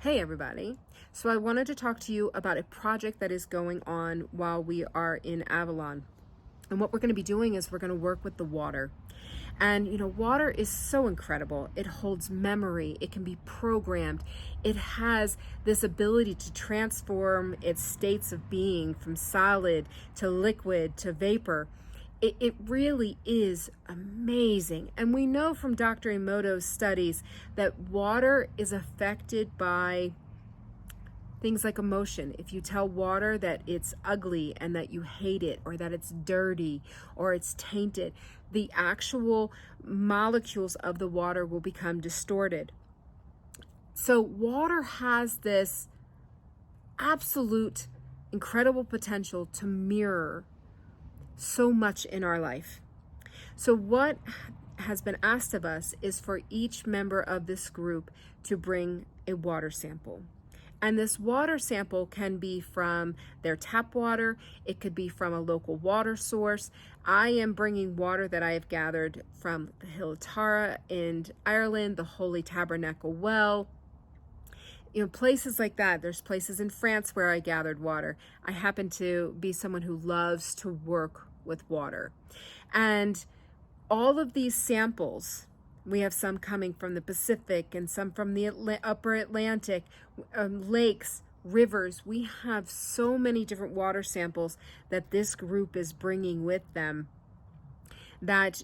Hey everybody. So I wanted to talk to you about a project that is going on while we are in Avalon. And what we're going to be doing is we're going to work with the water. And water is so incredible. It holds memory. It can be programmed. It has this ability to transform its states of being from solid to liquid to vapor. It really is amazing. And we know from Dr. Emoto's studies that water is affected by things like emotion. If you tell water that it's ugly and that you hate it, or that it's dirty or it's tainted, the actual molecules of the water will become distorted. So water has this absolute incredible potential to mirror so much in our life. So what has been asked of us is for each member of this group to bring a water sample. And this water sample can be from their tap water. It could be from a local water source. I am bringing water that I have gathered from the Hill of Tara in Ireland, the Holy Tabernacle Well, places like that. There's places in France where I gathered water. I happen to be someone who loves to work with water. And all of these samples, we have some coming from the Pacific and some from the upper Atlantic, lakes, rivers. We have so many different water samples that this group is bringing with them that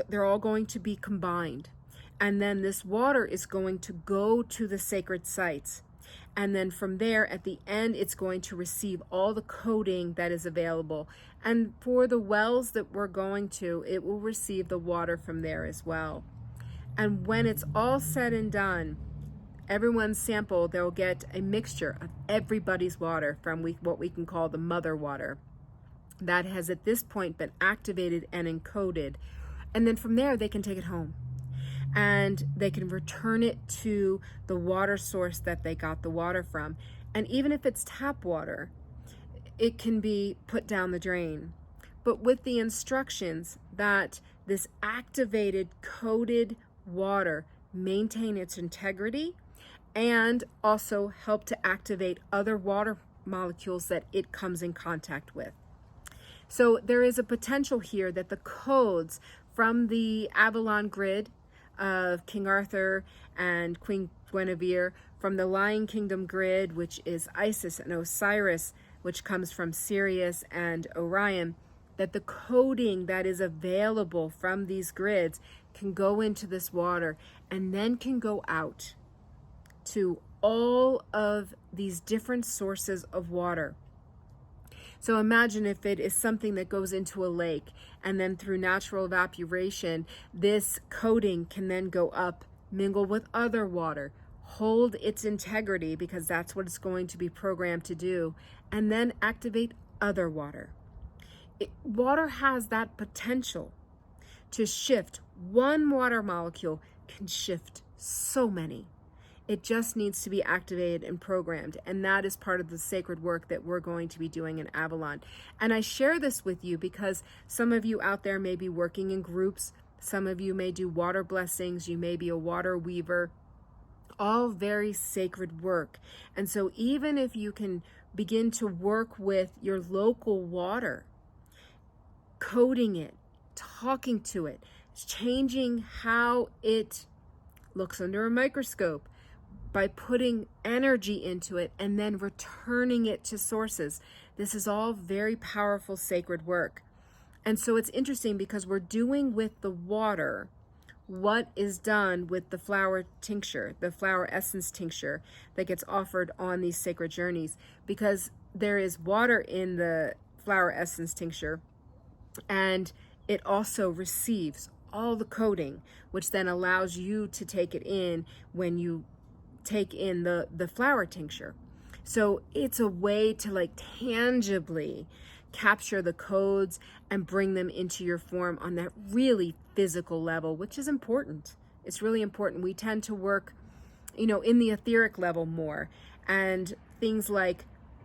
they're all going to be combined. And then this water is going to go to the sacred sites. And then from there, at the end, it's going to receive all the coding that is available. And for the wells that we're going to, it will receive the water from there as well. And when it's all said and done, everyone's sample, they'll get a mixture of everybody's water from what we can call the mother water that has at this point been activated and encoded. And then from there, they can take it home. And they can return it to the water source that they got the water from. And even if it's tap water, it can be put down the drain. But with the instructions that this activated, coded water maintain its integrity and also help to activate other water molecules that it comes in contact with. So there is a potential here that the codes from the Avalon grid of King Arthur and Queen Guinevere, from the Lion Kingdom grid, which is Isis and Osiris, which comes from Sirius and Orion, that the coding that is available from these grids can go into this water and then can go out to all of these different sources of water. So imagine if it is something that goes into a lake, and then through natural evaporation, this coating can then go up, mingle with other water, hold its integrity because that's what it's going to be programmed to do, and then activate other water. Water has that potential to shift. One water molecule can shift so many. It just needs to be activated and programmed. And that is part of the sacred work that we're going to be doing in Avalon. And I share this with you because some of you out there may be working in groups. Some of you may do water blessings. You may be a water weaver. All very sacred work. And so even if you can begin to work with your local water, coding it, talking to it, changing how it looks under a microscope, by putting energy into it and then returning it to sources. This is all very powerful sacred work. And so it's interesting because we're doing with the water what is done with the flower tincture, the flower essence tincture that gets offered on these sacred journeys, because there is water in the flower essence tincture and it also receives all the coding, which then allows you to take it in when you take in the flower tincture. So it's a way to tangibly capture the codes and bring them into your form on that really physical level, which is important. It's really important. We tend to work, in the etheric level more, and things like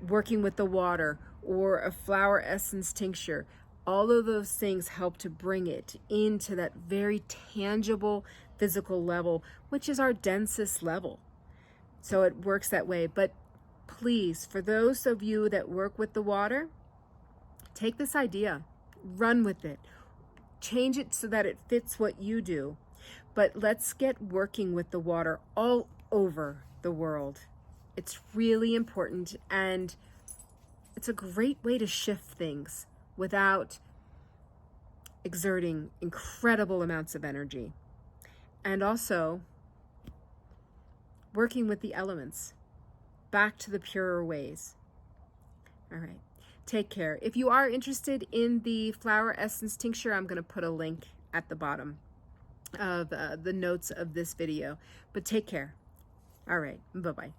working with the water or a flower essence tincture, all of those things help to bring it into that very tangible physical level, which is our densest level. So it works that way. But please, for those of you that work with the water, take this idea, run with it, change it so that it fits what you do. But let's get working with the water all over the world. It's really important, and it's a great way to shift things without exerting incredible amounts of energy. And also working with the elements back to the purer ways. All right, take care. If you are interested in the flower essence tincture, I'm going to put a link at the bottom of the notes of this video. But take care. All right, bye-bye.